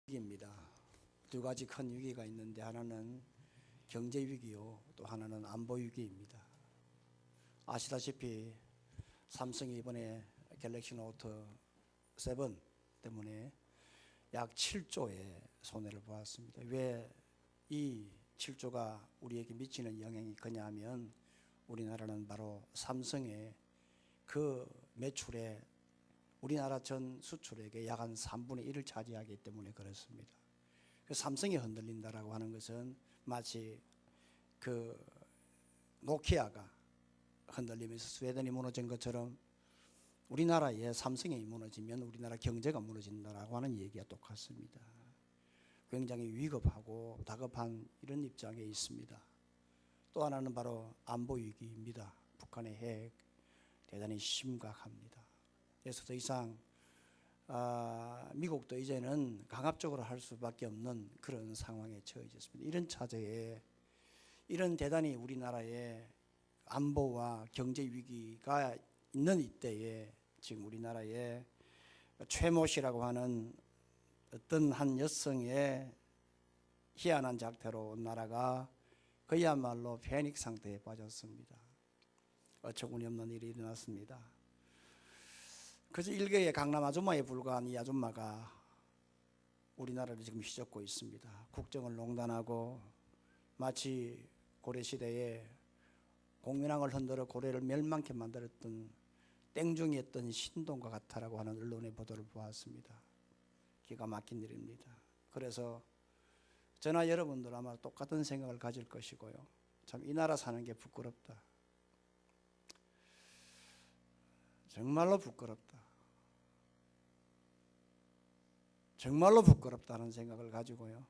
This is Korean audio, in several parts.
위기입니다. 두 가지 큰 위기가 있는데 하나는 경제 위기요, 또 하나는 안보 위기입니다. 아시다시피 삼성이 이번에 갤럭시 노트 7 때문에 약 7조의 손해를 보았습니다. 왜 이 7조가 우리에게 미치는 영향이 크냐 하면 우리나라는 바로 삼성의 그 매출에 우리나라 전 수출액의 약 한 3분의 1을 차지하기 때문에 그렇습니다. 삼성이 흔들린다라고 하는 것은 마치 그 노키아가 흔들리면서 스웨덴이 무너진 것처럼 우리나라의 삼성이 무너지면 우리나라 경제가 무너진다라고 하는 얘기가 똑같습니다. 굉장히 위급하고 다급한 이런 입장에 있습니다. 또 하나는 바로 안보 위기입니다. 북한의 핵 대단히 심각합니다. 그래서 더 이상 미국도 이제는 강압적으로 할 수밖에 없는 그런 상황에 처해졌습니다. 이런 차제에 이런 대단히 우리나라의 안보와 경제 위기가 있는 이때에 지금 우리나라의 최모 씨라고 하는 어떤 한 여성의 희한한 작태로 나라가 그야말로 패닉 상태에 빠졌습니다. 어처구니 없는 일이 일어났습니다. 그저 일개의 강남 아줌마에 불과한 이 아줌마가 우리나라를 지금 휘젓고 있습니다. 국정을 농단하고 마치 고려시대에 공민왕을 흔들어 고려를 멸망케 만들었던 땡중이었던 신동과 같다라고 하는 언론의 보도를 보았습니다. 기가 막힌 일입니다. 그래서 저나 여러분들 아마 똑같은 생각을 가질 것이고요. 참 이 나라 사는 게 부끄럽다. 정말로 부끄럽다. 정말로 부끄럽다는 생각을 가지고요.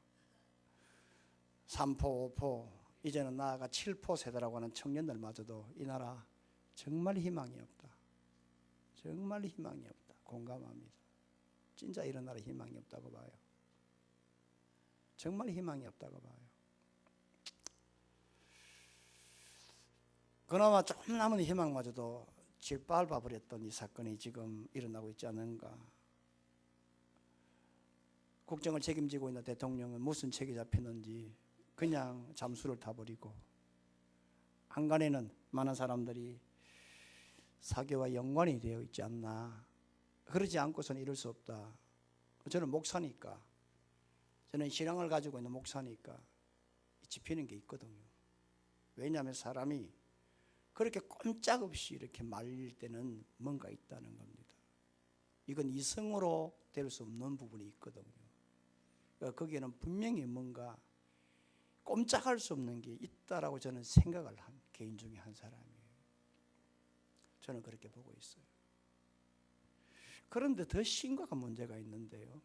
3포, 5포, 이제는 나아가 7포 세대라고 하는 청년들마저도 이 나라 정말 희망이 없다. 정말 희망이 없다. 공감합니다. 진짜 이런 나라 희망이 없다고 봐요. 정말 희망이 없다고 봐요. 그나마 조금 남은 희망마저도 짓밟아버렸던 이 사건이 지금 일어나고 있지 않은가. 국정을 책임지고 있는 대통령은 무슨 책이 잡히는지 그냥 잠수를 타버리고 한간에는 많은 사람들이 사교와 연관이 되어 있지 않나. 그러지 않고서는 이럴 수 없다. 저는 목사니까, 저는 신앙을 가지고 있는 목사니까 짚히는 게 있거든요. 왜냐하면 사람이 그렇게 꼼짝없이 이렇게 말릴 때는 뭔가 있다는 겁니다. 이건 이성으로 될 수 없는 부분이 있거든요. 그러니까 거기에는 분명히 뭔가 꼼짝할 수 없는 게 있다라고 저는 생각을 한 개인 중에 한 사람이에요. 저는 그렇게 보고 있어요. 그런데 더 심각한 문제가 있는데요.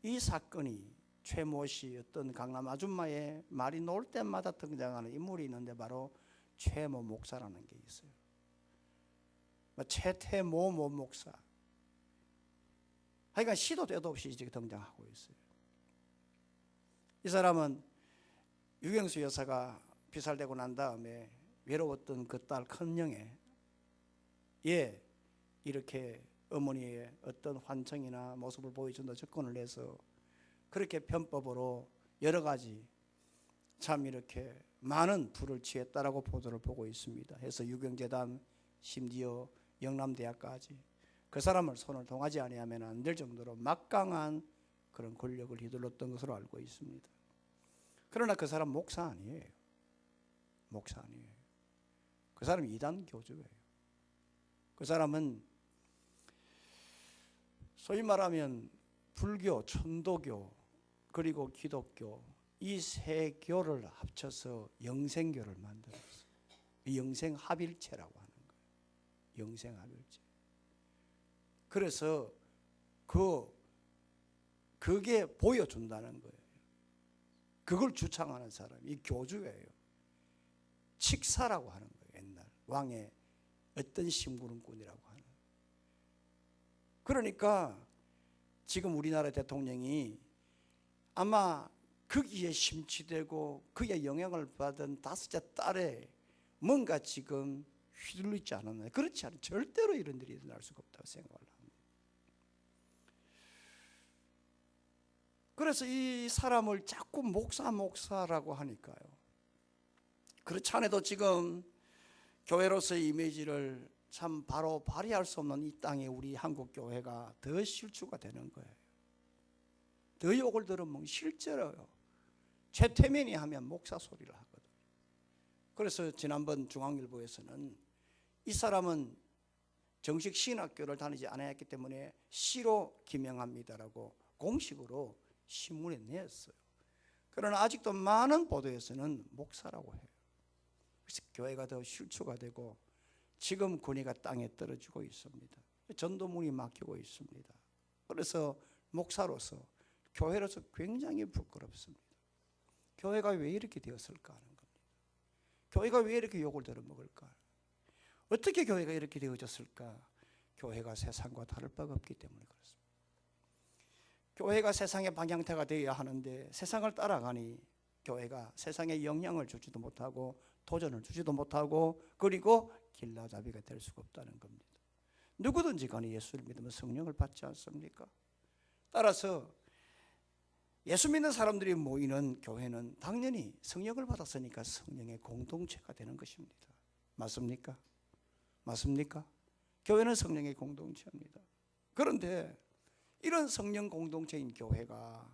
이 사건이 최모 씨 어떤 강남 아줌마의 말이 나올 때마다 등장하는 인물이 있는데 바로 최모 목사라는 게 있어요. 최태모 목사. 하여간 시도 때도 없이 이제 등장하고 있어요. 이 사람은 유경수 여사가 피살되고 난 다음에 외로웠던 그 딸 큰영애 이렇게 어머니의 어떤 환청이나 모습을 보여준다 접근을 해서 그렇게 편법으로 여러 가지 참 이렇게 많은 불을 취했다라고 보도를 보고 있습니다. 해서 유경재단 심지어 영남대학까지 그 사람을 손을 동하지 아니하면 안 될 정도로 막강한 그런 권력을 휘둘렀던 것으로 알고 있습니다. 그러나 그 사람 목사 아니에요. 목사 아니에요. 그 사람 이단 교주예요. 그 사람은 소위 말하면 불교, 천도교, 그리고 기독교 이 세 교를 합쳐서 영생교를 만들었어요. 영생합일체라고 하는 거예요. 영생합일체. 그래서 그게 보여준다는 거예요. 그걸 주창하는 사람이 교주예요. 칙사라고 하는 거예요. 옛날 왕의 어떤 심부름꾼이라고 하는. 그러니까 지금 우리나라 대통령이 아마 거기에 심취되고 그의 영향을 받은 다섯째 딸에 뭔가 지금 휘둘리지 않았나. 그렇지 않아요. 절대로 이런 일이 일어날 수가 없다고 생각을 합니다. 그래서 이 사람을 자꾸 목사라고 하니까요. 그렇지 않아도 지금 교회로서의 이미지를 참 바로 발휘할 수 없는 이 땅에 우리 한국 교회가 더 실추가 되는 거예요. 더 욕을 들으면 실제로요. 최태민이 하면 목사 소리를 하거든요. 그래서 지난번 중앙일보에서는 이 사람은 정식 신학교를 다니지 않았기 때문에 시로 기명합니다라고 공식으로 신문에 냈어요. 그러나 아직도 많은 보도에서는 목사라고 해요. 그래서 교회가 더 실추가 되고 지금 권위가 땅에 떨어지고 있습니다. 전도문이 막히고 있습니다. 그래서 목사로서 교회로서 굉장히 부끄럽습니다. 교회가 왜 이렇게 되었을까 하는 겁니다. 교회가 왜 이렇게 욕을 들어먹을까? 어떻게 교회가 이렇게 되어졌을까? 교회가 세상과 다를 바가 없기 때문에 그렇습니다. 교회가 세상의 방향타가 되어야 하는데 세상을 따라가니 교회가 세상에 영향을 주지도 못하고 도전을 주지도 못하고 그리고 길라잡이가 될 수가 없다는 겁니다. 누구든지 간에 예수를 믿으면 성령을 받지 않습니까? 따라서 예수 믿는 사람들이 모이는 교회는 당연히 성령을 받았으니까 성령의 공동체가 되는 것입니다. 맞습니까? 맞습니까? 교회는 성령의 공동체입니다. 그런데 이런 성령 공동체인 교회가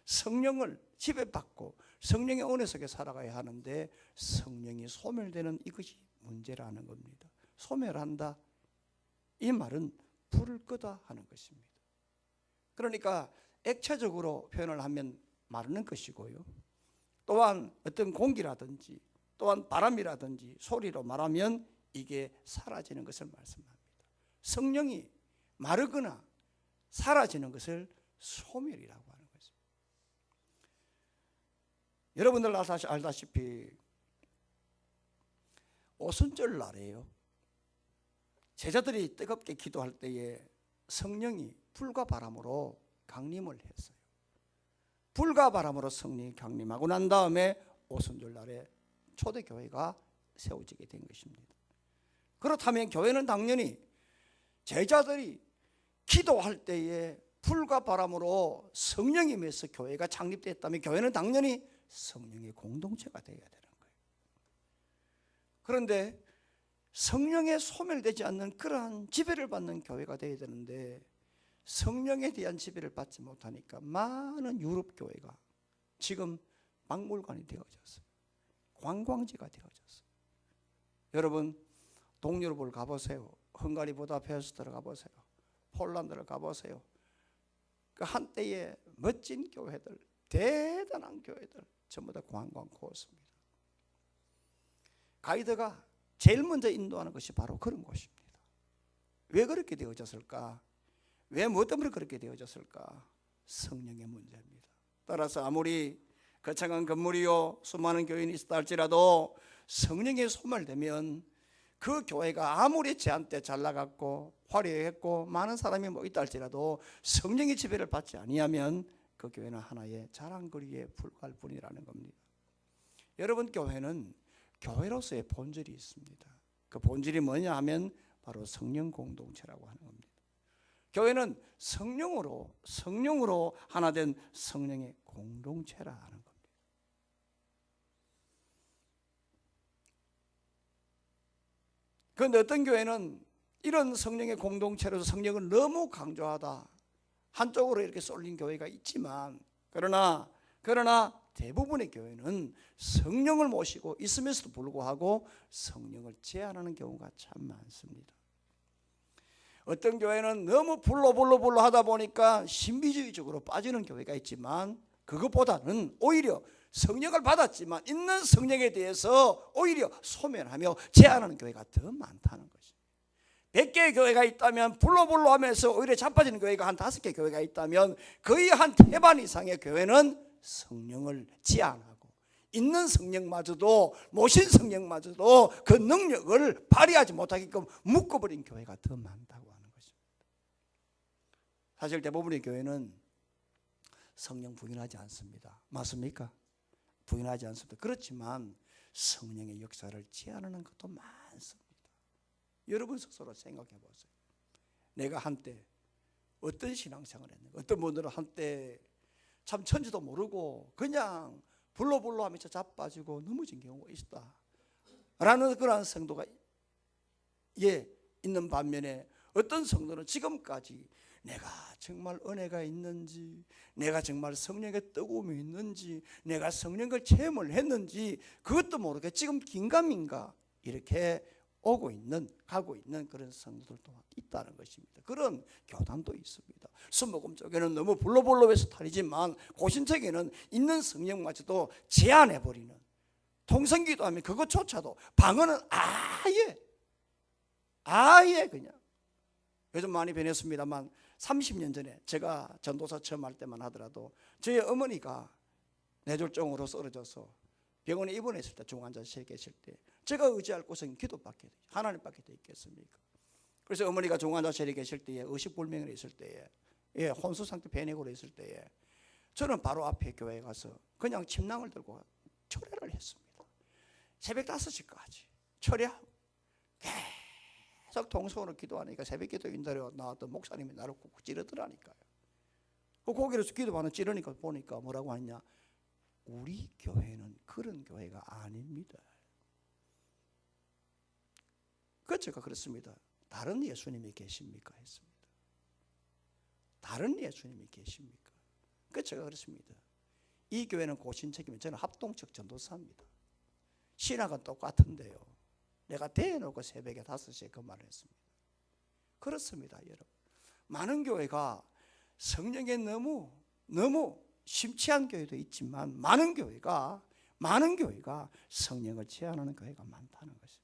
성령을 지배받고 성령의 은혜 속에 살아가야 하는데 성령이 소멸되는 이것이 문제라는 겁니다. 소멸한다 이 말은 불을 끄다 하는 것입니다. 그러니까 액체적으로 표현을 하면 마르는 것이고요. 또한 어떤 공기라든지 또한 바람이라든지 소리로 말하면 이게 사라지는 것을 말씀합니다. 성령이 마르거나 사라지는 것을 소멸이라고 하는 것입니다. 여러분들 알다시피 오순절 날에요. 제자들이 뜨겁게 기도할 때에 성령이 불과 바람으로 강림을 했어요. 불과 바람으로 성령이 강림하고 난 다음에 오순절 날에 초대교회가 세워지게 된 것입니다. 그렇다면 교회는 당연히 제자들이 기도할 때에 불과 바람으로 성령이 임해서 교회가 창립됐다면 교회는 당연히 성령의 공동체가 되어야 되는 거예요. 그런데 성령에 소멸되지 않는 그러한 지배를 받는 교회가 되어야 되는데 성령에 대한 지배를 받지 못하니까 많은 유럽 교회가 지금 박물관이 되어졌어요. 관광지가 되어졌어요. 여러분 동유럽을 가보세요. 헝가리 부다페스트를 가보세요. 폴란드를 가보세요. 그 한때의 멋진 교회들, 대단한 교회들 전부 다 관광 코스입니다. 가이드가 제일 먼저 인도하는 것이 바로 그런 곳입니다. 왜 그렇게 되어졌을까? 왜 무엇 때문에 그렇게 되어졌을까? 성령의 문제입니다. 따라서 아무리 거창한 건물이요 수많은 교인이 있다 할지라도 성령이 소멸되면 그 교회가 아무리 제한 때 잘 나갔고 화려했고 많은 사람이 있다 할지라도 성령의 지배를 받지 아니하면 그 교회는 하나의 자랑거리에 불과할 뿐이라는 겁니다. 여러분 교회는 교회로서의 본질이 있습니다. 그 본질이 뭐냐 하면 바로 성령 공동체라고 하는 겁니다. 교회는 성령으로 하나 된 성령의 공동체라 하는 겁니다. 그런데 어떤 교회는 이런 성령의 공동체로서 성령을 너무 강조하다 한쪽으로 이렇게 쏠린 교회가 있지만 그러나 대부분의 교회는 성령을 모시고 있음에도 불구하고 성령을 제한하는 경우가 참 많습니다. 어떤 교회는 너무 불로 하다 보니까 신비주의적으로 빠지는 교회가 있지만 그것보다는 오히려 성령을 받았지만 있는 성령에 대해서 오히려 소멸하며 제한하는 교회가 더 많다는 것입니다. 100개의 교회가 있다면 불로 하면서 오히려 자빠지는 교회가 한 5개 교회가 있다면 거의 한 태반 이상의 교회는 성령을 제한하고 있는 성령마저도 모신 성령마저도 그 능력을 발휘하지 못하게끔 묶어버린 교회가 더 많다고 하는 것입니다. 사실 대부분의 교회는 성령 부인하지 않습니다. 맞습니까? 부인하지 않습니다. 그렇지만 성령의 역사를 제한하는 것도 많습니다. 여러분 스스로 생각해 보세요. 내가 한때 어떤 신앙생활을 했는가? 어떤 분들은 한때 참 천지도 모르고 그냥 불로불로 하면서 자빠지고 넘어진 경우가 있다 라는 그러한 성도가 있는 반면에 어떤 성도는 지금까지 내가 정말 은혜가 있는지, 내가 정말 성령의 뜨거움이 있는지, 내가 성령을 체험을 했는지 그것도 모르게 지금 긴가민가 이렇게 가고 있는 그런 성도들도 있다는 것입니다. 그런 교단도 있습니다. 수목금 쪽에는 너무 불로불로해서 탈이지만 고신책에는 있는 성령마저도 제한해버리는, 통성기도하면 그것조차도 방언은 아예 그냥, 요즘 많이 변했습니다만 30년 전에 제가 전도사 처음 할 때만 하더라도 저희 어머니가 뇌졸중으로 쓰러져서 병원에 입원했을 때, 중환자실에 계실 때 제가 의지할 곳은 기도밖에, 하나님밖에 더 있겠습니까? 그래서 어머니가 중환자실에 계실 때에, 의식불명으로 있을 때에, 혼수 상태 배내고로 있을 때에 저는 바로 앞에 교회에 가서 그냥 침낭을 들고 철회를 했습니다. 새벽 5시까지 철회하고 계속 통성으로 기도하니까, 새벽 기도 인도로 나왔던 목사님이 나를 꾹 찌르더라니까요. 거기에서 기도하는 찌르니까 보니까 뭐라고 하냐, 우리 교회는 그런 교회가 아닙니다. 제가 그렇습니다. 다른 예수님이 계십니까? 했습니다. 다른 예수님이 계십니까? 제가 그렇습니다. 이 교회는 고신책이면 저는 합동적 전도사입니다. 신학은 똑같은데요, 내가 대놓고 새벽에 5시에 그 말을 했습니다. 그렇습니다, 여러분. 많은 교회가 성령에 너무 심취한 교회도 있지만 많은 교회가 성령을 제한하는 교회가 많다는 것입니다.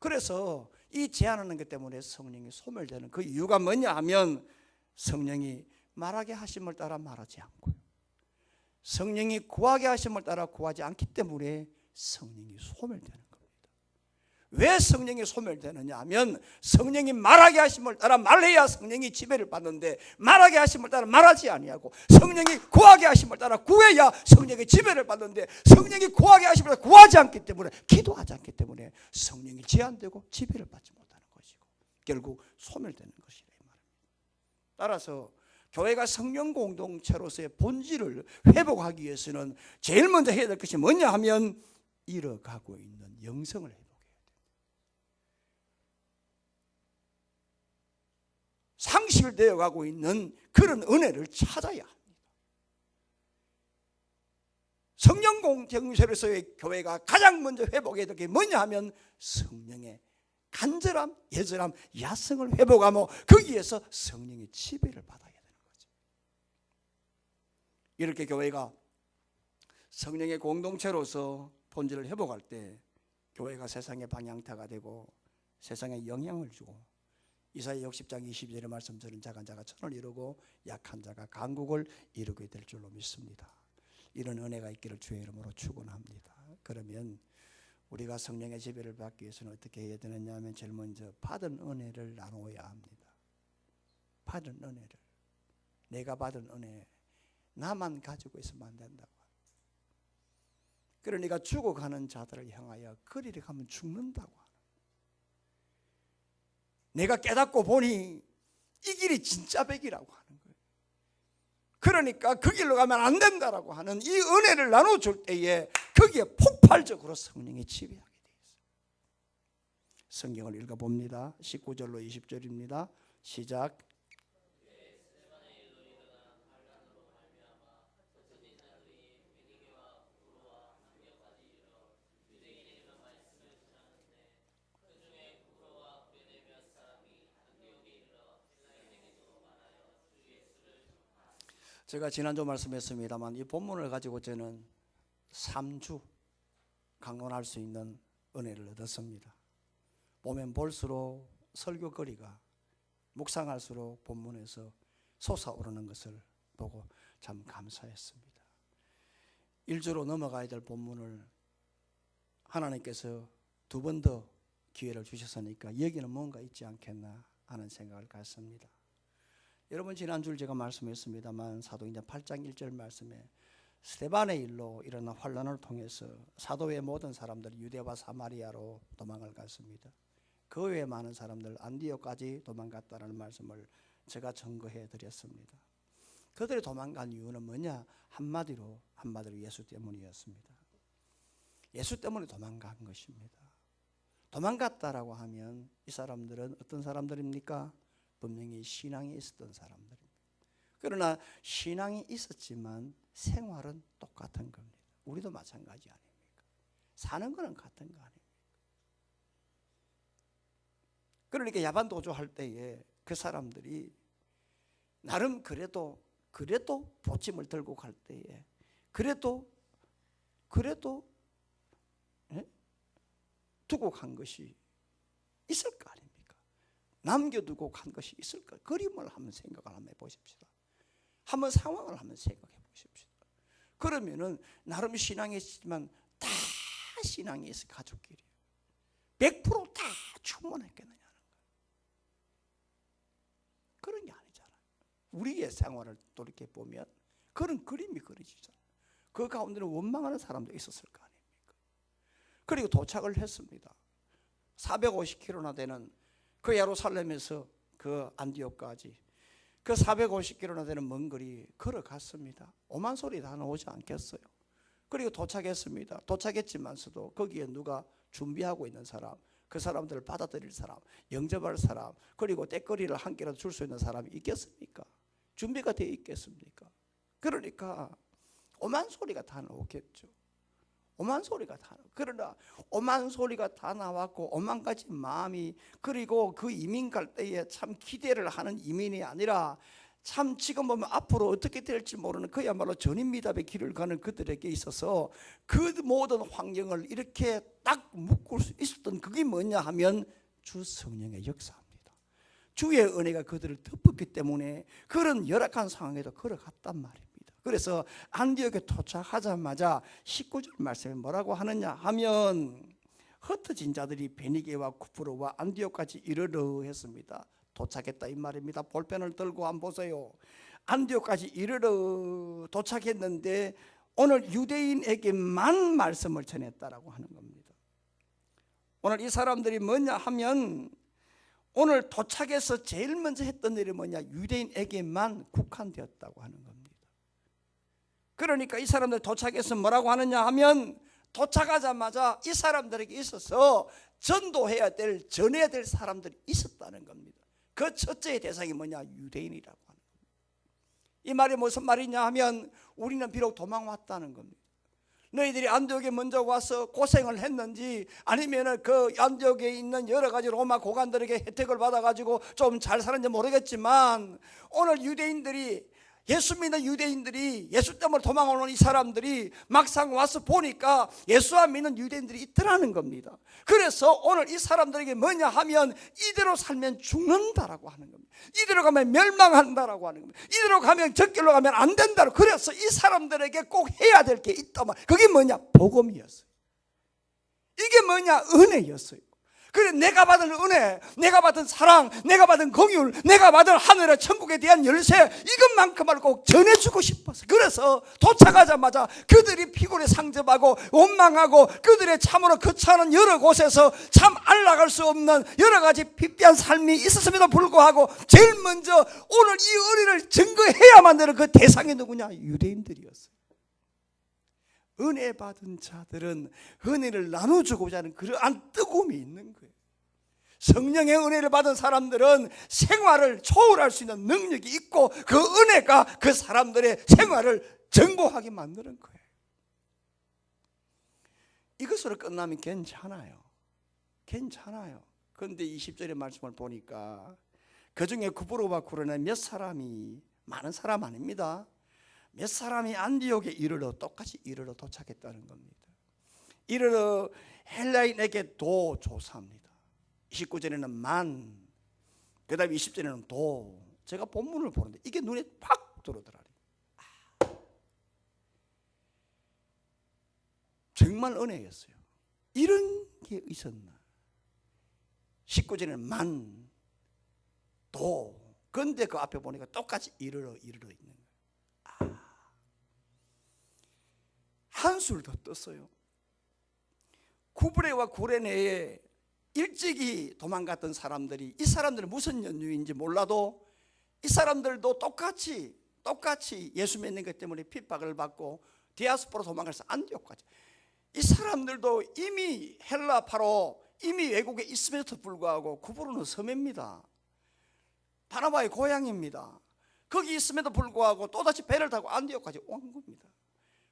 그래서 이 제한하는 것 때문에 성령이 소멸되는 그 이유가 뭐냐 하면, 성령이 말하게 하심을 따라 말하지 않고요, 성령이 구하게 하심을 따라 구하지 않기 때문에 성령이 소멸되는 겁니다. 왜 성령이 소멸되느냐 하면, 성령이 말하게 하심을 따라 말해야 성령이 지배를 받는데, 말하게 하심을 따라 말하지 아니하고, 성령이 구하게 하심을 따라 구해야 성령의 지배를 받는데, 성령이 구하게 하심을 따라 구하지 않기 때문에, 기도하지 않기 때문에 성령이 제한되고 지배를 받지 못하는 것이고 결국 소멸되는 것이라 이 말입니다. 따라서 교회가 성령 공동체로서의 본질을 회복하기 위해서는 제일 먼저 해야 될 것이 뭐냐 하면, 잃어가고 있는 영성을 회복해야 됩니다. 상실되어 가고 있는 그런 은혜를 찾아야 합니다. 성령 공동체로서의 교회가 가장 먼저 회복해야 될 게 뭐냐 하면, 성령의 간절함, 예절함, 야성을 회복하며 거기에서 성령의 지배를 받아야 되는 거죠. 이렇게 교회가 성령의 공동체로서 본질을 회복할 때 교회가 세상의 방향타가 되고 세상에 영향을 주고, 이사야 60장 22절의 말씀처럼 작은 자가 천을 이루고 약한 자가 강국을 이루게 될 줄로 믿습니다. 이런 은혜가 있기를 주의 이름으로 축원합니다. 그러면 우리가 성령의 지배를 받기 위해서는 어떻게 해야 되느냐 하면, 제일 먼저 받은 은혜를 나누어야 합니다. 받은 은혜를, 내가 받은 은혜 나만 가지고 있으면 안 된다고. 그러니까 죽어가는 자들을 향하여 그리를 가면 죽는다고 하는, 내가 깨닫고 보니 이 길이 진짜 백이라고 하는 거예요. 그러니까 그 길로 가면 안 된다라고 하는 이 은혜를 나눠줄 때에 거기에 폭발적으로 성령이 지배하게 되어 있어요. 성경을 읽어봅니다. 19절로 20절입니다. 시작. 제가 지난주 말씀했습니다만, 이 본문을 가지고 저는 3주 강론할 수 있는 은혜를 얻었습니다. 보면 볼수록 설교거리가, 묵상할수록 본문에서 솟아오르는 것을 보고 참 감사했습니다. 1주로 넘어가야 될 본문을 하나님께서 2번 더 기회를 주셨으니까 여기는 뭔가 있지 않겠나 하는 생각을 갖습니다. 여러분, 지난주 제가 말씀했습니다만, 사도행전 8장 1절 말씀에 스데반의 일로 일어난 환란을 통해서 사도의 모든 사람들이 유대와 사마리아로 도망을 갔습니다. 그 외에 많은 사람들 안디옥까지 도망갔다는 말씀을 제가 증거해 드렸습니다. 그들이 도망간 이유는 뭐냐? 한마디로 예수 때문이었습니다. 예수 때문에 도망간 것입니다. 도망갔다라고 하면 이 사람들은 어떤 사람들입니까? 분명히 신앙이 있었던 사람들입니다. 그러나 신앙이 있었지만 생활은 똑같은 겁니다. 우리도 마찬가지 아닙니까? 사는 거는 같은 거 아닙니까? 그러니까 야반 도주할 때에 그 사람들이 나름 그래도 보침을 들고 갈 때에 그래도 두고 간 것이 있을 거 아닙니까? 남겨두고 간 것이 있을까? 그림을 한번 생각을 한번 해보십시다. 한번 상황을 한번 생각해 보십시다. 그러면은 나름 신앙이 있지만 다 신앙이 있어 가족끼리 100% 다 충분했겠느냐는 거예요. 그런 게 아니잖아요. 우리의 생활을 돌이켜 보면 그런 그림이 그려지잖아요. 그 가운데는 원망하는 사람도 있었을 거 아닙니까? 그리고 도착을 했습니다. 450km나 되는 그 예루살렘에서 그 안디옥까지 그 450km나 되는 먼 거리 걸어갔습니다. 오만 소리 다 나오지 않겠어요? 그리고 도착했습니다. 도착했지만서도 거기에 누가 준비하고 있는 사람, 그 사람들을 받아들일 사람, 영접할 사람, 그리고 때거리를 한 개라도 줄 수 있는 사람이 있겠습니까? 준비가 되어 있겠습니까? 그러니까 오만 소리가 다 나오겠죠. 오만 소리가 다 나와. 그러나 오만 소리가 다 나왔고 오만 가지 마음이, 그리고 그 이민 갈 때에 참 기대를 하는 이민이 아니라 참 지금 보면 앞으로 어떻게 될지 모르는 그야말로 전인미답의 길을 가는 그들에게 있어서 그 모든 환경을 이렇게 딱 묶을 수 있었던 그게 뭐냐 하면 주 성령의 역사입니다. 주의 은혜가 그들을 덮었기 때문에 그런 열악한 상황에도 걸어갔단 말입니다. 그래서 안디옥에 도착하자마자 19절 말씀에 뭐라고 하느냐 하면 흩어진 자들이 베니게와 쿠프로와 안디옥까지 이르러 했습니다. 도착했다 이 말입니다. 볼펜을 들고 한번 보세요. 안디옥까지 이르러 도착했는데 오늘 유대인에게만 말씀을 전했다라고 하는 겁니다. 오늘 이 사람들이 뭐냐 하면 오늘 도착해서 제일 먼저 했던 일이 뭐냐, 유대인에게만 국한되었다고 하는 겁니다. 그러니까 이 사람들 도착해서 뭐라고 하느냐 하면 도착하자마자 이 사람들에게 있어서 전도해야 될, 전해야 될 사람들이 있었다는 겁니다. 그 첫째의 대상이 뭐냐, 유대인이라고 하는 겁니다. 이 말이 무슨 말이냐 하면 우리는 비록 도망왔다는 겁니다. 너희들이 안디옥에 먼저 와서 고생을 했는지 아니면 그 안디옥에 있는 여러 가지 로마 고관들에게 혜택을 받아가지고 좀 잘 사는지 모르겠지만 오늘 유대인들이, 예수 믿는 유대인들이, 예수 때문에 도망오는 이 사람들이 막상 와서 보니까 예수 안 믿는 유대인들이 있더라는 겁니다. 그래서 오늘 이 사람들에게 뭐냐 하면 이대로 살면 죽는다라고 하는 겁니다. 이대로 가면 멸망한다라고 하는 겁니다. 이대로 가면 적길로 가면 안 된다고. 그래서 이 사람들에게 꼭 해야 될 게 있단 말이에요. 그게 뭐냐, 복음이었어요. 이게 뭐냐, 은혜였어요. 그래, 내가 받은 은혜, 내가 받은 사랑, 내가 받은 긍휼, 내가 받은 하늘의 천국에 대한 열쇠, 이것만큼을 꼭 전해주고 싶어서. 그래서 도착하자마자 그들이 피곤에 상접하고 원망하고 그들의 참으로 거처하는 여러 곳에서 참 안락할 수 없는 여러 가지 핍비한 삶이 있었음에도 불구하고 제일 먼저 오늘 이 은혜를 증거해야만 되는 그 대상이 누구냐, 유대인들이었어요. 은혜 받은 자들은 은혜를 나눠주고자 하는 그러한 뜨거움이 있는 거예요. 성령의 은혜를 받은 사람들은 생활을 초월할 수 있는 능력이 있고 그 은혜가 그 사람들의 생활을 정복하게 만드는 거예요. 이것으로 끝나면 괜찮아요. 그런데 20절의 말씀을 보니까 그 중에 구브로와 구레네 몇 사람이, 많은 사람 아닙니다. 몇 사람이 안디옥에 이르러, 똑같이 이르러 도착했다는 겁니다. 이르러 헬라인에게 도 조사합니다. 29절에는 만, 그 다음에 20절에는 도. 제가 본문을 보는데 이게 눈에 팍 들어오더라. 정말 은혜였어요. 이런 게 있었나. 19절에는 만, 도. 그런데 그 앞에 보니까 똑같이 이르러 있는 거예요. 한술 더 떴어요. 구브레와 구레네에 일찍이 도망갔던 사람들이, 이 사람들은 무슨 연유인지 몰라도 이 사람들도 똑같이 똑같이 예수 믿는 것 때문에 핍박을 받고 디아스포라 도망가서 안디옥까지. 이 사람들도 이미 헬라파로 이미 외국에 있음에도 불구하고 구브로는 섬입니다. 바나바의 고향입니다. 거기 있음에도 불구하고 또다시 배를 타고 안디옥까지 온 겁니다.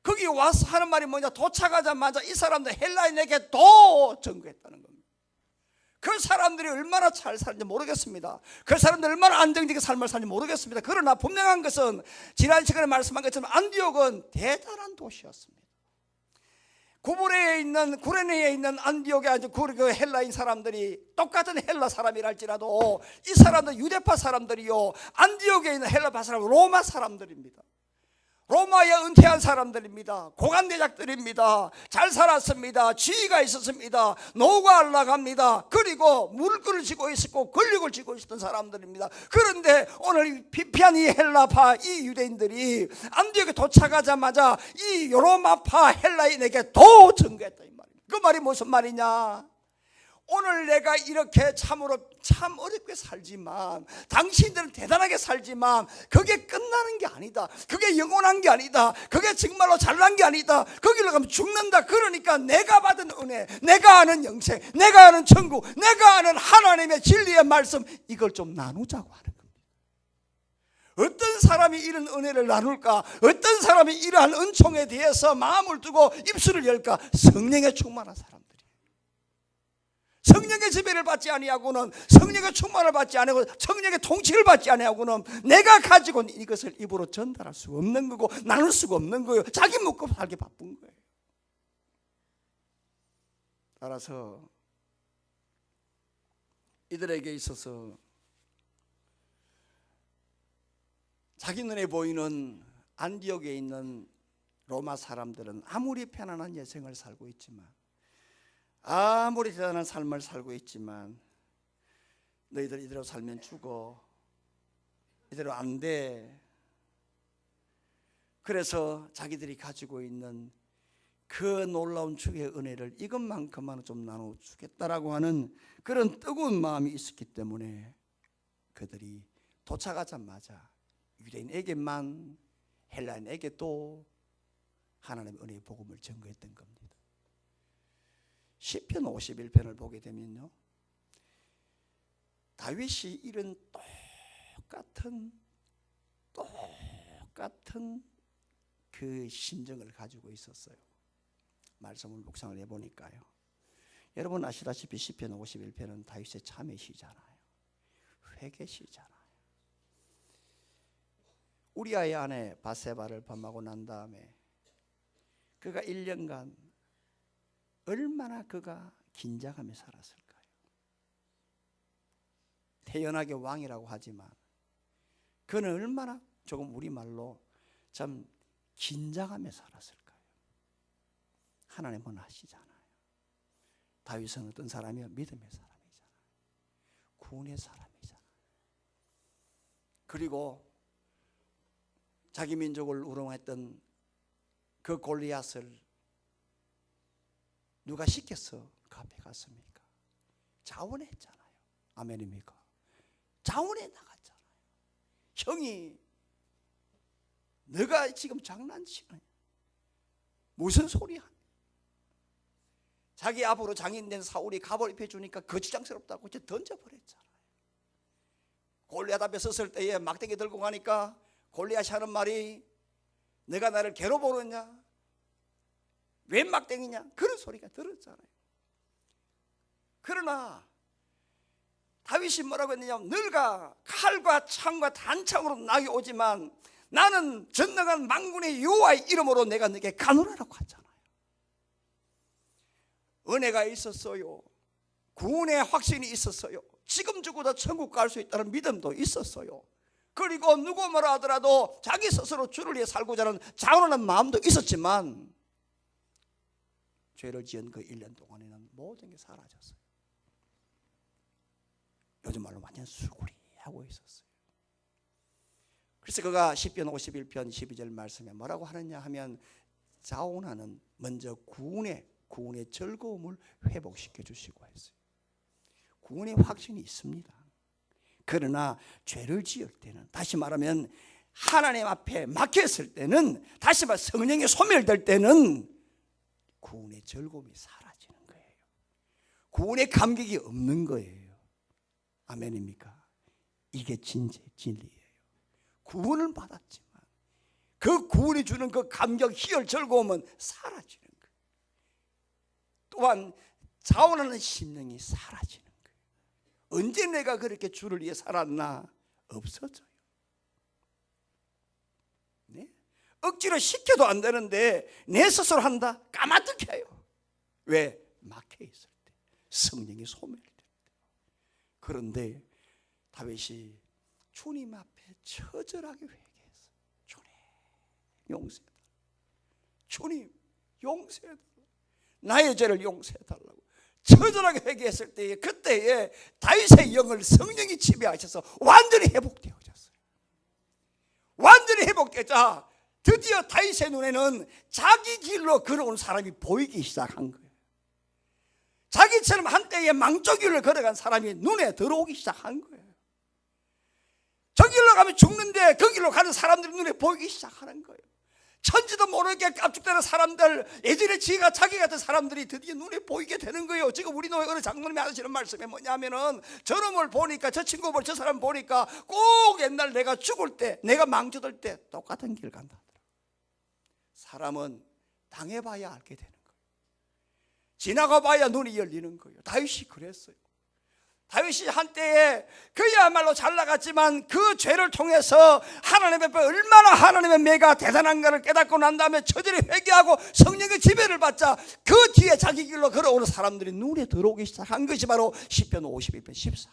거기 와서 하는 말이 뭐냐, 도착하자마자 이 사람들 헬라인에게 도 전거했다는 겁니다. 그 사람들이 얼마나 잘 살는지 모르겠습니다. 그 사람들이 얼마나 안정되게 삶을 사는지 모르겠습니다. 그러나 분명한 것은 지난 시간에 말씀한 것처럼 안디옥은 대단한 도시였습니다. 구레네에 있는 안디옥에 아주 그 헬라인 사람들이 똑같은 헬라 사람이랄지라도 이 사람들 유대파 사람들이요, 안디옥에 있는 헬라파 사람은 로마 사람들입니다. 로마에 은퇴한 사람들입니다. 고관대작들입니다. 잘 살았습니다. 지위가 있었습니다. 노가 올라갑니다. 그리고 물건을 쥐고 있었고 권력을 쥐고 있었던 사람들입니다. 그런데 오늘 피피한 이 헬라파 이 유대인들이 안디옥에 도착하자마자 이 로마파 헬라인에게 도 전거했다 이 말입니다. 그 말이 무슨 말이냐? 오늘 내가 이렇게 참으로 참 어렵게 살지만, 당신들은 대단하게 살지만 그게 끝나는 게 아니다. 그게 영원한 게 아니다. 그게 정말로 잘난 게 아니다. 거기로 가면 죽는다. 그러니까 내가 받은 은혜, 내가 아는 영생, 내가 아는 천국, 내가 아는 하나님의 진리의 말씀, 이걸 좀 나누자고 하는 겁니다. 어떤 사람이 이런 은혜를 나눌까? 어떤 사람이 이러한 은총에 대해서 마음을 두고 입술을 열까? 성령에 충만한 사람들. 성령의 지배를 받지 아니하고는, 성령의 충만을 받지 아니하고, 성령의 통치를 받지 아니하고는 내가 가지고 있는 이것을 입으로 전달할 수가 없는 거고 나눌 수가 없는 거예요. 자기 먹고 살기 바쁜 거예요. 따라서 이들에게 있어서 자기 눈에 보이는 안디옥에 있는 로마 사람들은 아무리 편안한 여생을 살고 있지만, 아무리 대단한 삶을 살고 있지만, 너희들 이대로 살면 죽어, 이대로 안 돼. 그래서 자기들이 가지고 있는 그 놀라운 주의 은혜를 이것만큼만 좀 나눠주겠다라고 하는 그런 뜨거운 마음이 있었기 때문에 그들이 도착하자마자 유대인에게만, 헬라인에게도 하나님의 은혜의 복음을 전거했던 겁니다. 시편 51편을 보게 되면요, 다윗이 이런 똑같은 그 심정을 가지고 있었어요. 말씀을 묵상을 해보니까요, 여러분 아시다시피 시편 51편은 다윗의 참회 시잖아요. 회개 시잖아요. 우리아의 아내 바세바를 범하고 난 다음에 그가 1년간 얼마나 그가 긴장하며 살았을까요? 태연하게 왕이라고 하지만 그는 얼마나 조금 우리말로 참 긴장하며 살았을까요? 하나님은 아시잖아요. 다윗은 어떤 사람이요? 믿음의 사람이잖아요. 구원의 사람이잖아요. 그리고 자기 민족을 우롱했던 그 골리앗을 누가 시켰어? 그 앞에 갔습니까? 자원했잖아요. 아멘입니까? 자원해 나갔잖아요. 형이 너가 지금 장난치는 무슨 소리야? 자기 앞으로 장인된 사울이 갑을 입혀주니까 거추장스럽다고 이제 던져버렸잖아요. 골리앗 앞에 섰을 때에 막대기 들고 가니까 골리앗이 하는 말이, 내가 나를 괴로 보느냐? 웬 막대기냐? 그런 소리가 들었잖아요. 그러나 다윗이 뭐라고 했느냐? 너가 칼과 창과 단창으로 나에게 오지만 나는 전능한 만군의 여호와의 이름으로 내가 너에게 가노라라고 하잖아요. 은혜가 있었어요. 구원의 확신이 있었어요. 지금 죽어도 천국 갈 수 있다는 믿음도 있었어요. 그리고 누구 뭐라 하더라도 자기 스스로 주를 위해 살고자 하는 자원하는 마음도 있었지만, 죄를 지은 그 1년 동안에는 모든 게 사라졌어요. 요즘 말로 완전 수구리하고 있었어요. 그래서 그가 시편 51편 12절 말씀에 뭐라고 하느냐 하면, 자원하는 먼저 구원의 즐거움을 회복시켜 주시고 했어요. 구원의 확신이 있습니다. 그러나 죄를 지을 때는, 다시 말하면 하나님 앞에 막혔을 때는, 다시 말해 성령이 소멸될 때는 구원의 즐거움이 사라지는 거예요. 구원의 감격이 없는 거예요. 아멘입니까? 이게 진리예요. 구원을 받았지만 그 구원이 주는 그 감격, 희열, 즐거움은 사라지는 거예요. 또한 자원하는 심령이 사라지는 거예요. 언제 내가 그렇게 주를 위해 살았나? 없어져요. 네? 억지로 시켜도 안 되는데 내 스스로 한다? 까마득해 해요. 왜? 막혀 있을 때, 성령이 소멸될 때. 그런데 다윗이 주님 앞에 처절하게 회개했어요. 주님 용서해달라고. 주님 용서해달라고. 나의 죄를 용서해달라고 처절하게 회개했을 때에, 그때에 다윗의 영을 성령이 지배하셔서 완전히 회복되어졌어요. 완전히 회복되자 드디어 다윗의 눈에는 자기 길로 걸어온 사람이 보이기 시작한 거예요. 자기처럼 한때에 망조길을 걸어간 사람이 눈에 들어오기 시작한 거예요. 저 길로 가면 죽는데 그 길로 가는 사람들이 눈에 보이기 시작하는 거예요. 천지도 모르게 깝죽대는 사람들, 예전에 지가 자기 같은 사람들이 드디어 눈에 보이게 되는 거예요. 지금 우리 노예 어느 장로님이 하시는 말씀이 뭐냐면은, 저놈을 보니까, 저 친구 저 사람 보니까 꼭 옛날 내가 죽을 때, 내가 망쳐들 때 똑같은 길 간다. 사람은 당해봐야 알게 되는 거예요. 지나가봐야 눈이 열리는 거예요. 다윗이 그랬어요. 다윗이 한때에 그야말로 잘 나갔지만 그 죄를 통해서 하나님 앞에 얼마나 하나님의 매가 대단한가를 깨닫고 난 다음에 처절히 회개하고 성령의 지배를 받자 그 뒤에 자기 길로 걸어오는 사람들이 눈에 들어오기 시작한 것이 바로 시편 51편 13절이에요.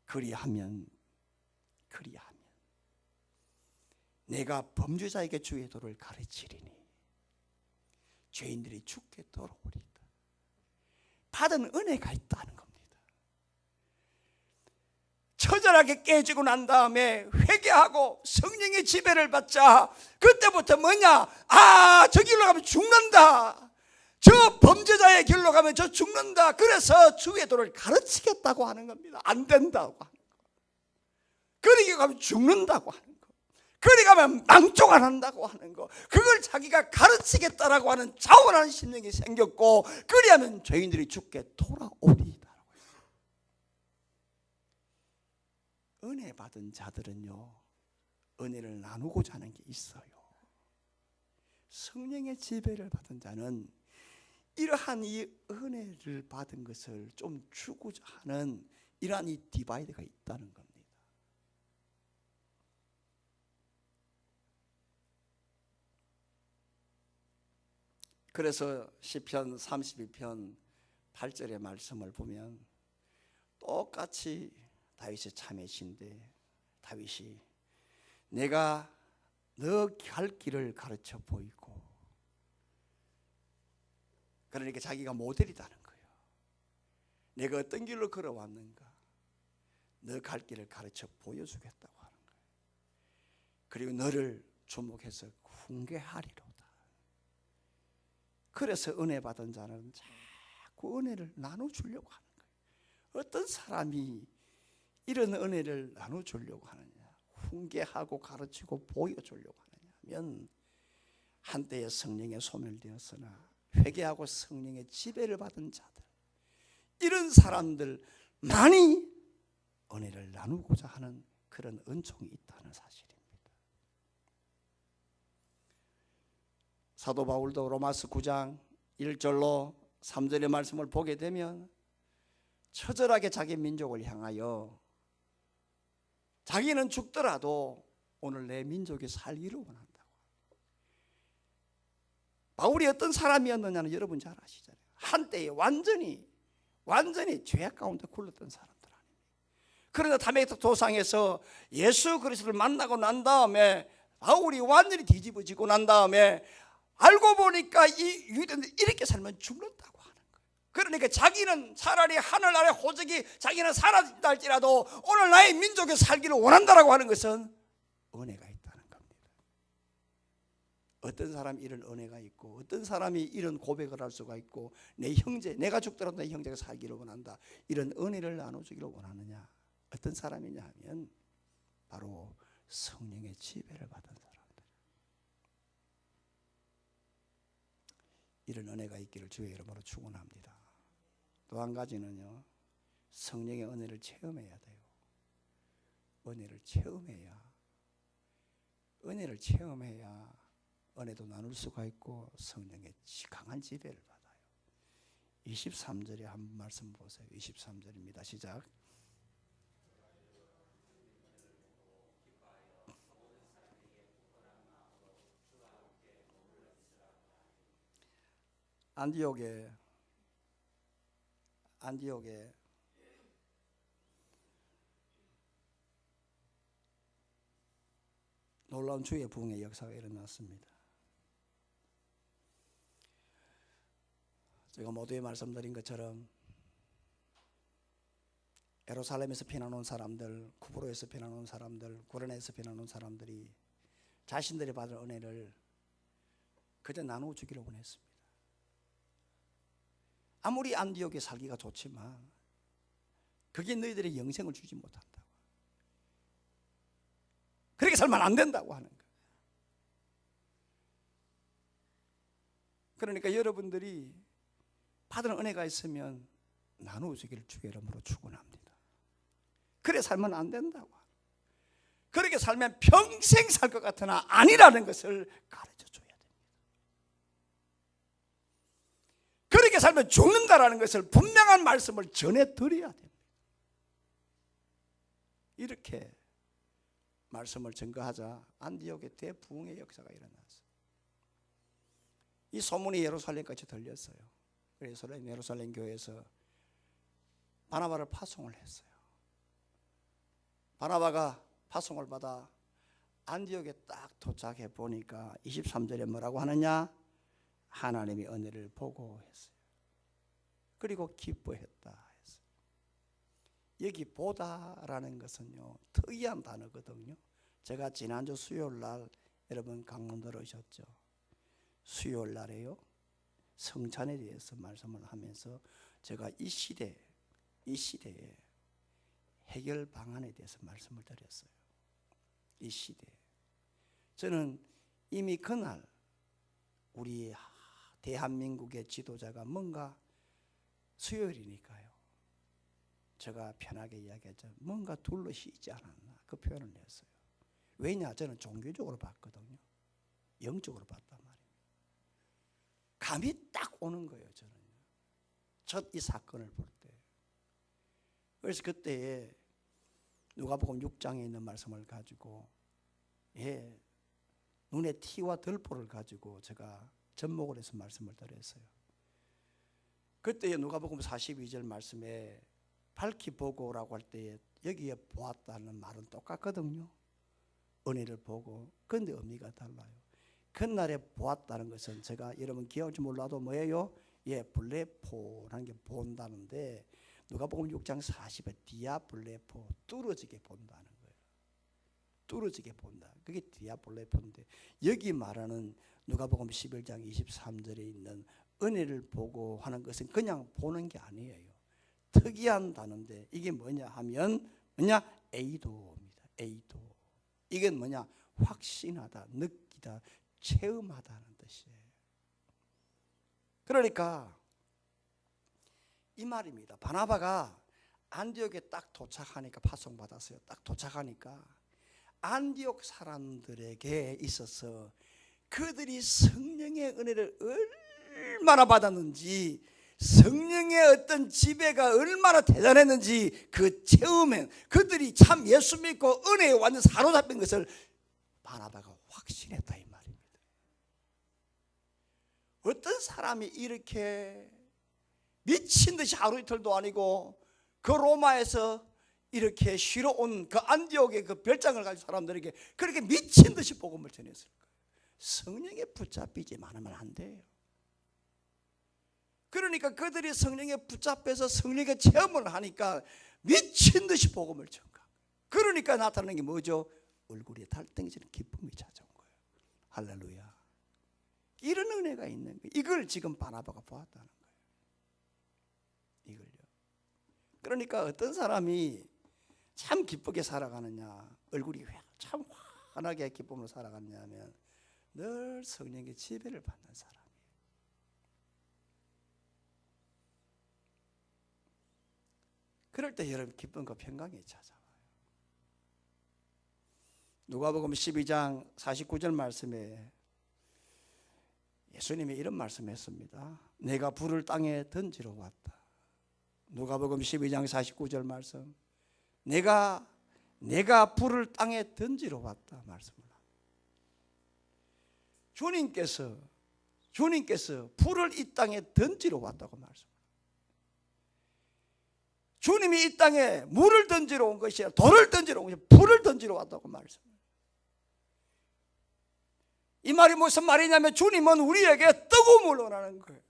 그리하면 내가 범죄자에게 주의 도를 가르치리니 죄인들이 죽게 돌아오리다. 받은 은혜가 있다는 겁니다. 처절하게 깨지고 난 다음에 회개하고 성령의 지배를 받자 그때부터 뭐냐? 저 길로 가면 죽는다. 저 범죄자의 길로 가면 저 죽는다. 그래서 주의 도를 가르치겠다고 하는 겁니다. 안 된다고 하는 거. 그리 가면 죽는다고 하는 거. 그리 가면 망조가 난다고 하는 거, 그걸 자기가 가르치겠다라고 하는 자원하는 심령이 생겼고, 그리하면 죄인들이 죽게 돌아오리다. 은혜 받은 자들은요, 은혜를 나누고자 하는 게 있어요. 성령의 지배를 받은 자는 이러한 이 은혜를 받은 것을 좀 주고자 하는 이러한 이 디바이드가 있다는 겁니다. 그래서 시편 32편 8절의 말씀을 보면 똑같이 다윗의 참회신데, 다윗이 내가 너 갈 길을 가르쳐 보이고, 그러니까 자기가 모델이라는 거예요. 내가 어떤 길로 걸어왔는가, 너 갈 길을 가르쳐 보여주겠다고 하는 거예요. 그리고 너를 주목해서 훈계하리로다. 그래서 은혜 받은 자는 자꾸 은혜를 나눠주려고 하는 거예요. 어떤 사람이 이런 은혜를 나눠주려고 하느냐, 훈계하고 가르치고 보여주려고 하느냐면, 한때에 성령에 소멸되었으나 회개하고 성령의 지배를 받은 자들, 이런 사람들만이 은혜를 나누고자 하는 그런 은총이 있다는 사실입니다. 사도 바울도 로마서 9장 1절로 3절의 말씀을 보게 되면 처절하게 자기 민족을 향하여 자기는 죽더라도 오늘 내 민족이 살기를 원한다고. 바울이 어떤 사람이었느냐는 여러분 잘 아시잖아요. 한때에 완전히 죄악 가운데 굴렀던 사람들 아닙니까? 그러나 다메섹 도상에서 예수 그리스도를 만나고 난 다음에 바울이 완전히 뒤집어지고 난 다음에 알고 보니까 이 유대인들이 이렇게 살면 죽는다고 하는 거예요. 그러니까 자기는 차라리 하늘 아래 호적이 자기는 사라진다 할지라도 오늘 나의 민족이 살기를 원한다라고 하는 것은 은혜가 있다는 겁니다. 어떤 사람이 이런 은혜가 있고, 어떤 사람이 이런 고백을 할 수가 있고, 내 형제, 내가 죽더라도 내 형제가 살기를 원한다, 이런 은혜를 나눠주기를 원하느냐? 어떤 사람이냐 하면 바로 성령의 지배를 받은 사람들. 이런 은혜가 있기를 주의 이름으로 축원합니다. 또 한 가지는요, 성령의 은혜를 체험해야 돼요. 은혜를 체험해야 은혜도 나눌 수가 있고 성령의 강한 지배를 받아요. 23절에 한 말씀 보세요. 23절입니다. 시작. 안디옥에 놀라운 주의 부흥의 역사가 일어났습니다. 제가 모두에 말씀드린 것처럼 예루살렘에서 피난온 사람들, 쿠브로에서 피난온 사람들, 구레네에서 피난온 사람들이 자신들이 받은 은혜를 그저 나누어 주기를 원했습니다. 아무리 안디옥에 살기가 좋지만 그게 너희들의 영생을 주지 못한다고, 그렇게 살면 안 된다고 하는 거예요. 그러니까 여러분들이 받은 은혜가 있으면 나누어 주기를 주의 이름으로 축원합니다. 그래 살면 안 된다고, 그렇게 살면 평생 살 것 같으나 아니라는 것을 가르쳐 줘야 됩니다. 그렇게 살면 죽는다라는 것을 분명한 말씀을 전해 드려야 됩니다. 이렇게 말씀을 증거하자 안디옥의 대부흥의 역사가 일어났어요. 이 소문이 예루살렘까지 들렸어요. 그래서 예루살렘 교회에서 바나바를 파송을 했어요. 바나바가 파송을 받아 안디옥에 딱 도착해 보니까 23절에 뭐라고 하느냐? 하나님의 은혜를 보고 했어요. 그리고 기뻐했다 했어요. 여기 보다라는 것은요, 특이한 단어거든요. 제가 지난주 수요일날 여러분 강론 들으셨죠? 수요일날에요, 성찬에 대해서 말씀을 하면서 제가 이 시대에 해결 방안에 대해서 말씀을 드렸어요. 이 시대에 저는 이미 그날 우리 대한민국의 지도자가 뭔가 수요일이니까요, 제가 편하게 이야기했죠. 뭔가 둘러시지 않았나, 그 표현을 냈어요. 왜냐, 저는 종교적으로 봤거든요. 영적으로 봤단 말이에요. 감이 딱 오는 거예요. 저는 첫 이 사건을 볼 때. 그래서 그때에 누가복음 6장에 있는 말씀을 가지고, 눈에 티와 들보를 가지고 제가 접목을 해서 말씀을 드렸어요. 그때에 누가복음 42절 말씀에 밝히 보고라고 할 때에 여기에 보았다는 말은 똑같거든요. 은혜를 보고. 그런데 의미가 달라요. 그날에 보았다는 것은 제가 여러분 기억할지 몰라도 뭐예요? 블레포라는 게 본다는데, 누가복음 6장 40에 디아블레포, 뚫어지게 본다는 거예요. 뚫어지게 본다. 그게 디아블레포인데, 여기 말하는 누가복음 11장 23절에 있는 은혜를 보고 하는 것은 그냥 보는 게 아니에요. 특이한 단어인데 이게 뭐냐 하면 에이도입니다. 에이도. 이게 뭐냐? 확신하다, 느끼다, 체험하다는 뜻이에요. 그러니까 이 말입니다. 바나바가 안디옥에 딱 도착하니까, 파송받았어요. 딱 도착하니까 안디옥 사람들에게 있어서 그들이 성령의 은혜를 얼마나 받았는지, 성령의 어떤 지배가 얼마나 대단했는지 그 체험엔 그들이 참 예수 믿고 은혜에 완전 사로잡힌 것을 바나바가 확신했다 이 말입니다. 어떤 사람이 이렇게 미친 듯이 하루 이틀도 아니고 그 로마에서 이렇게 쉬러 온 그 안디옥의 그 별장을 가진 사람들에게 그렇게 미친 듯이 복음을 전했을까요? 성령에 붙잡히지 않으면 안 돼요. 그러니까 그들이 성령에 붙잡혀서 성령의 체험을 하니까 미친 듯이 복음을 전가. 그러니까 나타나는 게 뭐죠? 얼굴이 달덩이지는 기쁨이 찾아온 거예요. 할렐루야. 이런 은혜가 있는 거예요. 이걸 지금 바나바가 보았다는 거예요. 이걸요. 그러니까 어떤 사람이 참 기쁘게 살아가느냐, 얼굴이 참 환하게 기쁨으로 살아갔냐 하면 늘 성령의 지배를 받는 사람이에요. 그럴 때 여러분 기쁨과 평강이 찾아와요. 누가복음 12장 49절 말씀에 예수님이 이런 말씀했습니다. 내가 불을 땅에 던지러 왔다. 누가복음 12장 49절 말씀. 내가 불을 땅에 던지러 왔다 말씀을. 주님께서 불을 이 땅에 던지러 왔다고 말씀. 주님이 이 땅에 물을 던지러 온 것이 아니라 돌을 던지러 온 것이 아니라 불을 던지러 왔다고 말씀. 이 말이 무슨 말이냐면 주님은 우리에게 뜨거움을 원하는 거예요.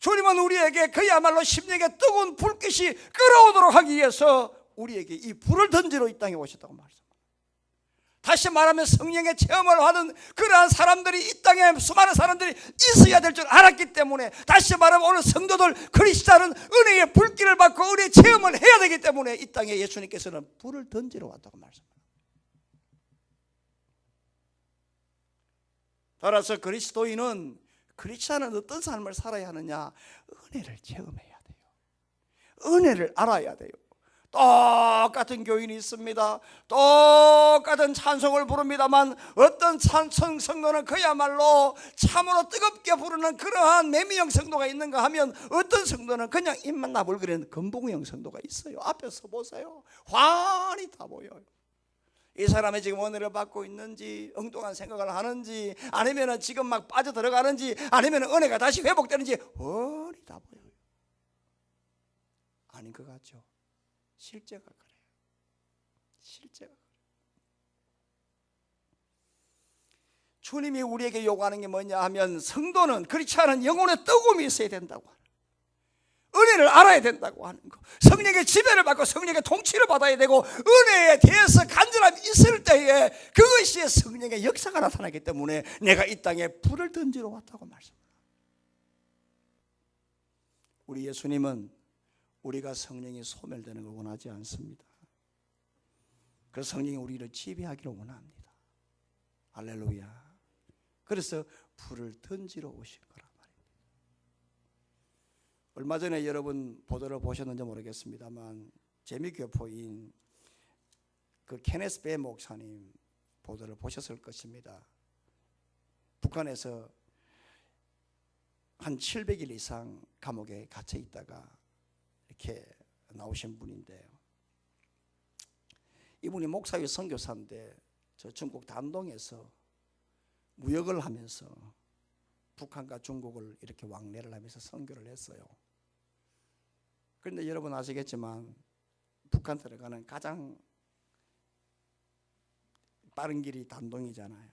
주님은 우리에게 그야말로 심령의 뜨거운 불빛이 끓어오도록 하기 위해서 우리에게 이 불을 던지러 이 땅에 오셨다고 말씀합니다. 다시 말하면 성령의 체험을 하는 그러한 사람들이 이 땅에 수많은 사람들이 있어야 될 줄 알았기 때문에, 다시 말하면 오늘 성도들 그리스도는 은혜의 불길을 받고 은혜의 체험을 해야 되기 때문에 이 땅에 예수님께서는 불을 던지러 왔다고 말씀합니다. 따라서 그리스도인은 어떤 삶을 살아야 하느냐? 은혜를 체험해야 돼요. 은혜를 알아야 돼요. 똑같은 교인이 있습니다. 똑같은 찬송을 부릅니다만 어떤 성도는 그야말로 참으로 뜨겁게 부르는 그러한 매미형 성도가 있는가 하면 어떤 성도는 그냥 입만 나불거리는 금붕형 성도가 있어요. 앞에서 보세요. 환히 다 보여요. 이 사람이 지금 은혜를 받고 있는지, 엉뚱한 생각을 하는지, 아니면 지금 막 빠져들어가는지, 아니면 은혜가 다시 회복되는지 훤히 다 보여요. 아닌 것 같죠? 실제가 그래요. 실제가 그래요. 주님이 우리에게 요구하는 게 뭐냐 하면 성도는 그렇지 않은 영혼의 뜨거움이 있어야 된다고 하는, 은혜를 알아야 된다고 하는 거, 성령의 지배를 받고 성령의 통치를 받아야 되고 은혜에 대해서 간절함이 있을 때에 그것이 성령의 역사가 나타나기 때문에 내가 이 땅에 불을 던지러 왔다고 말씀합니다. 우리 예수님은 우리가 성령이 소멸되는 걸 원하지 않습니다. 그래서 성령이 우리를 지배하기를 원합니다. 할렐루야. 그래서 불을 던지러 오신 거란 말입니다. 얼마 전에 여러분 보도를 보셨는지 모르겠습니다만 재미교포인 그 케네스 베 목사님 보도를 보셨을 것입니다. 북한에서 한 700일 이상 감옥에 갇혀 있다가 이렇게 나오신 분인데요. 이분이 목사의 선교사인데 저 중국 단동에서 무역을 하면서 북한과 중국을 이렇게 왕래를 하면서 선교를 했어요. 그런데 여러분 아시겠지만 북한 들어가는 가장 빠른 길이 단동이잖아요.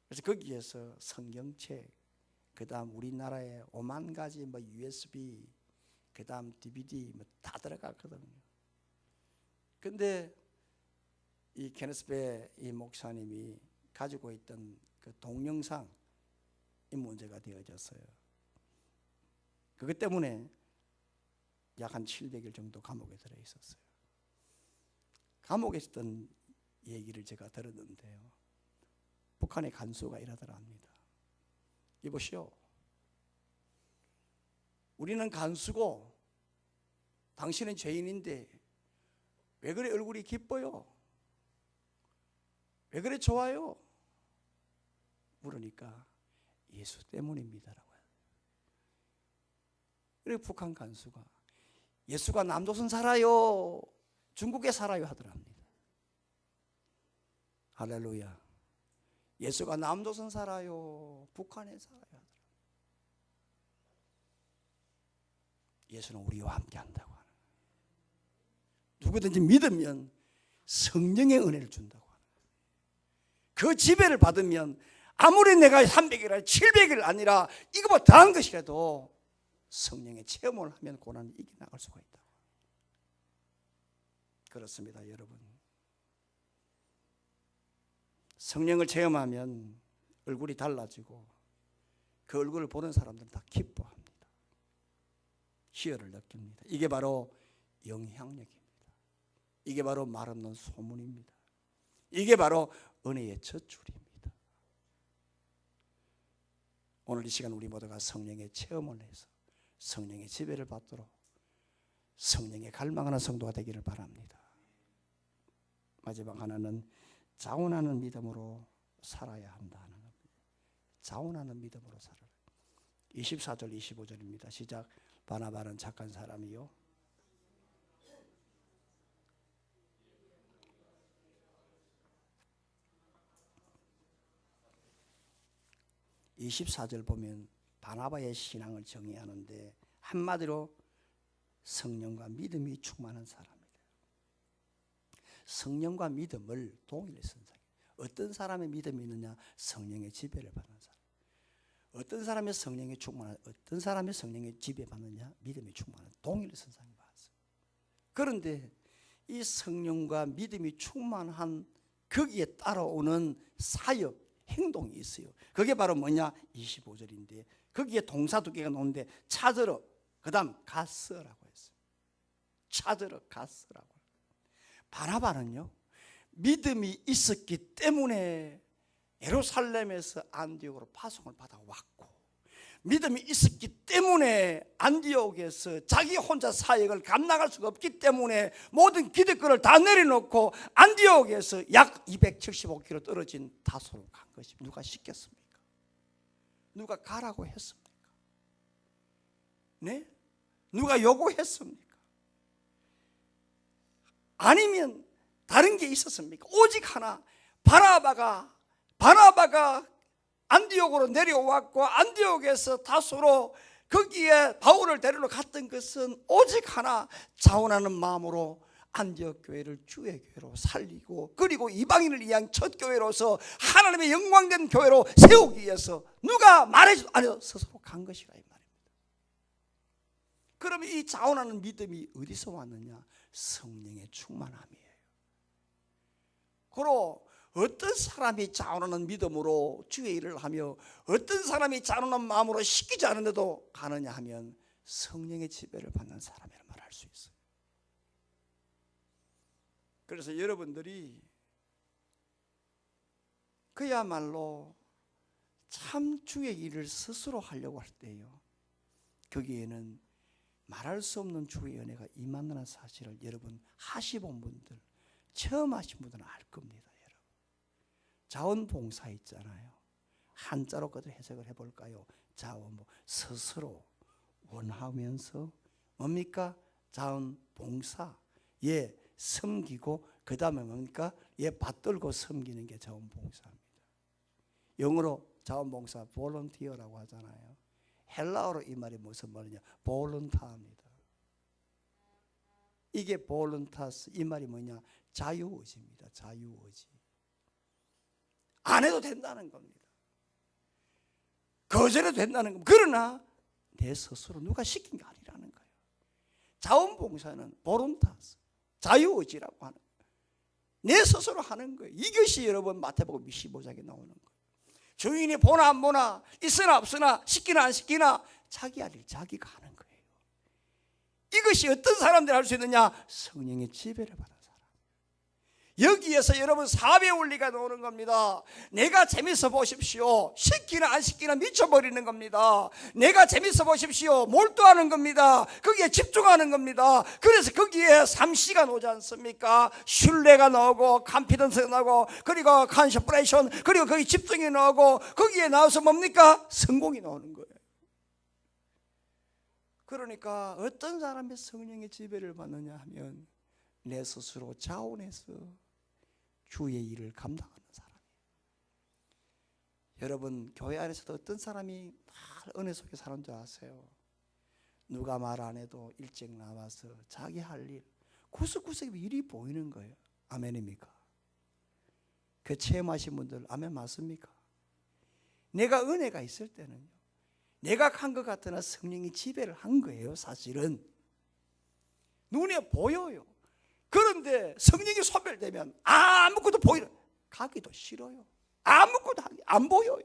그래서 거기에서 성경책, 그 다음 우리나라에 5만 가지 USB, 그 다음 DVD 다 들어갔거든요. 근데 이 케네스 베 이 목사님이 가지고 있던 그 동영상 이 문제가 되어졌어요. 그것 때문에 약 한 700일 정도 감옥에 들어 있었어요. 감옥에 있었던 얘기를 제가 들었는데요. 북한의 간수가 이러더라 합니다. 이보시오. 우리는 간수고 당신은 죄인인데 왜 그래 얼굴이 기뻐요? 왜 그래 좋아요? 물으니까 예수 때문입니다라고 해요. 그래 북한 간수가 예수가 남조선 살아요? 중국에 살아요? 하더랍니다. 할렐루야. 예수가 남조선 살아요? 북한에 살아요? 하더랍니다. 예수는 우리와 함께 한다고 하는, 누구든지 믿으면 성령의 은혜를 준다고 하는, 그 지배를 받으면 아무리 내가 300일, 700일 아니라 이거보다 더한 것이라도 성령의 체험을 하면 고난을 이겨나갈 수가 있다고. 그렇습니다, 여러분. 성령을 체험하면 얼굴이 달라지고 그 얼굴을 보는 사람들은 다 기뻐합니다. 희열을 느낍니다. 이게 바로 영향력입니다. 이게 바로 말없는 소문입니다. 이게 바로 은혜의 젖줄입니다. 오늘 이 시간 우리 모두가 성령의 체험을 해서 성령의 지배를 받도록 성령의 갈망하는 성도가 되기를 바랍니다. 마지막 하나는 자원하는 믿음으로 살아야 한다는 겁니다. 자원하는 믿음으로 살아라. 24절 25절입니다. 시작. 바나바는 착한 사람이요 24절 보면 바나바의 신앙을 정의하는데 한마디로 성령과 믿음이 충만한 사람이에요. 성령과 믿음을 동일히 선상해요. 어떤 사람의 믿음이 있느냐? 성령의 지배를 받는 사람. 어떤 사람의 성령이 충만한, 어떤 사람의 성령의 지배받느냐? 믿음이 충만한, 동일히 선상에 받았어요. 그런데 이 성령과 믿음이 충만한 거기에 따라오는 사역, 행동이 있어요. 그게 바로 뭐냐? 25절인데 거기에 동사 두 개가 나오는데 찾으러, 그 다음 가스라고 했어요. 찾으러 가스라고. 바나바는요, 믿음이 있었기 때문에 예루살렘에서 안디옥으로 파송을 받아왔고, 믿음이 있었기 때문에 안디옥에서 자기 혼자 사역을 감당할 수가 없기 때문에 모든 기득권을 다 내려놓고 안디옥에서 약 275km 떨어진 다소로 간 것입니다. 누가 시켰습니까? 누가 가라고 했습니까? 네? 누가 요구했습니까? 아니면 다른 게 있었습니까? 오직 하나, 바나바가 안디옥으로 내려왔고 안디옥에서 다소로 거기에 바울을 데리러 갔던 것은 오직 하나, 자원하는 마음으로 안디옥 교회를 주의 교회로 살리고, 그리고 이방인을 위한 첫 교회로서 하나님의 영광된 교회로 세우기 위해서 누가 말해줘도 아니요, 스스로 간 것이라 이 말입니다. 그러면 이 자원하는 믿음이 어디서 왔느냐? 성령의 충만함이에요. 그러 어떤 사람이 자원하는 믿음으로 주의 일을 하며 어떤 사람이 자원하는 마음으로 시키지 않은데도 가느냐 하면 성령의 지배를 받는 사람이라 말할 수 있어요. 그래서 여러분들이 그야말로 참 주의 일을 스스로 하려고 할 때요, 거기에는 말할 수 없는 주의 은혜가 임한다는 사실을 여러분 하시본 분들, 처음 하신 분들은 알 겁니다. 여러분, 자원봉사 있잖아요. 한자로 그대로 해석을 해볼까요? 자원, 스스로 원하면서 뭡니까? 자원봉사, 예, 섬기고 그 다음에 뭡니까? 예, 받들고 섬기는 게 자원봉사입니다. 영어로 자원봉사 volunteer라고 하잖아요. 헬라어로 이 말이 무슨 말이냐? 볼런타입니다. 이게 볼런타스, 이 말이 뭐냐? 자유의지입니다. 자유의지. 안 해도 된다는 겁니다. 거절해도 된다는 겁니다. 그러나 내 스스로 누가 시킨 게 아니라는 거예요. 자원봉사는 볼런타스, 자유의지라고 하는 거예요. 내 스스로 하는 거예요. 이것이 여러분 마태복음 15장에 나오는 거예요. 주인이 보나 안 보나, 있으나 없으나, 시키나 안 시키나 자기 할 일 자기가 하는 거예요. 이것이 어떤 사람들이 할 수 있느냐? 성령의 지배를 받은 사람. 여기에서 여러분 사배 원리가 나오는 겁니다. 내가 재밌어 보십시오. 시키나 안 시키나 미쳐버리는 겁니다. 내가 재밌어 보십시오. 몰두하는 겁니다. 거기에 집중하는 겁니다. 그래서 거기에 3C가 나오지 않습니까? 신뢰가 나오고, 컨피던스가 나오고, 그리고 컨셔프레이션, 그리고 거기 집중이 나오고, 거기에 나와서 뭡니까? 성공이 나오는 거예요. 그러니까 어떤 사람의 성령의 지배를 받느냐 하면 내 스스로 자원해서 주의 일을 감당하는 사람이에요. 여러분, 교회 안에서도 어떤 사람이 은혜 속에 사는 줄 아세요? 누가 말 안 해도 일찍 나와서 자기 할 일, 구석구석에 일이 보이는 거예요. 아멘입니까? 그 체험하신 분들 아멘 맞습니까? 내가 은혜가 있을 때는요, 내가 한 것 같으나 성령이 지배를 한 거예요. 사실은 눈에 보여요. 그런데 성령이 소멸되면 아무것도 가기도 싫어요. 아무것도 안 보여요.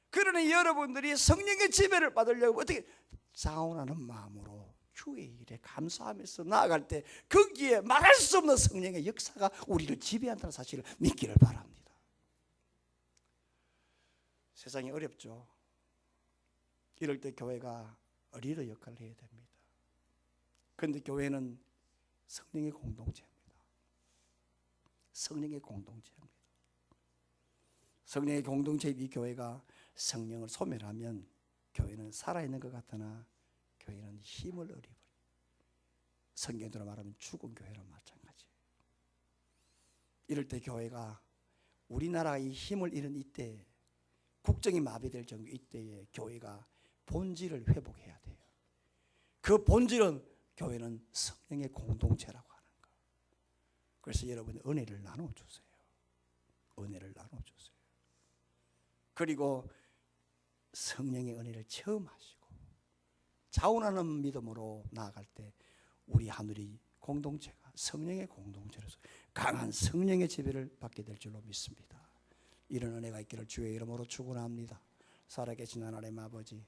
그러니 여러분들이 성령의 지배를 받으려고 어떻게? 자원하는 마음으로 주의 일에 감사하면서 나아갈 때 거기에 말할 수 없는 성령의 역사가 우리를 지배한다는 사실을 믿기를 바랍니다. 세상이 어렵죠. 이럴 때 교회가 리더 역할을 해야 됩니다. 그런데 교회는 성령의 공동체입니다. 성령의 공동체입니다. 성령의 공동체인 이 교회가 성령을 소멸하면 교회는 살아있는 것 같으나 교회는 힘을 잃어버려요. 성경대로 말하면 죽은 교회랑 마찬가지예요. 이럴 때 교회가 우리나라가 이 힘을 잃은 이때, 국정이 마비될 정도 이때에 교회가 본질을 회복해야 돼요. 그 본질은 교회는 성령의 공동체라고 하는 거. 그래서 여러분 은혜를 나눠주세요. 은혜를 나눠주세요. 그리고 성령의 은혜를 체험하시고 자원하는 믿음으로 나아갈 때 우리 하늘이 공동체가 성령의 공동체로서 강한 성령의 지배를 받게 될 줄로 믿습니다. 이런 은혜가 있기를 주의 이름으로 축원합니다. 살아계신 하나님 아버지,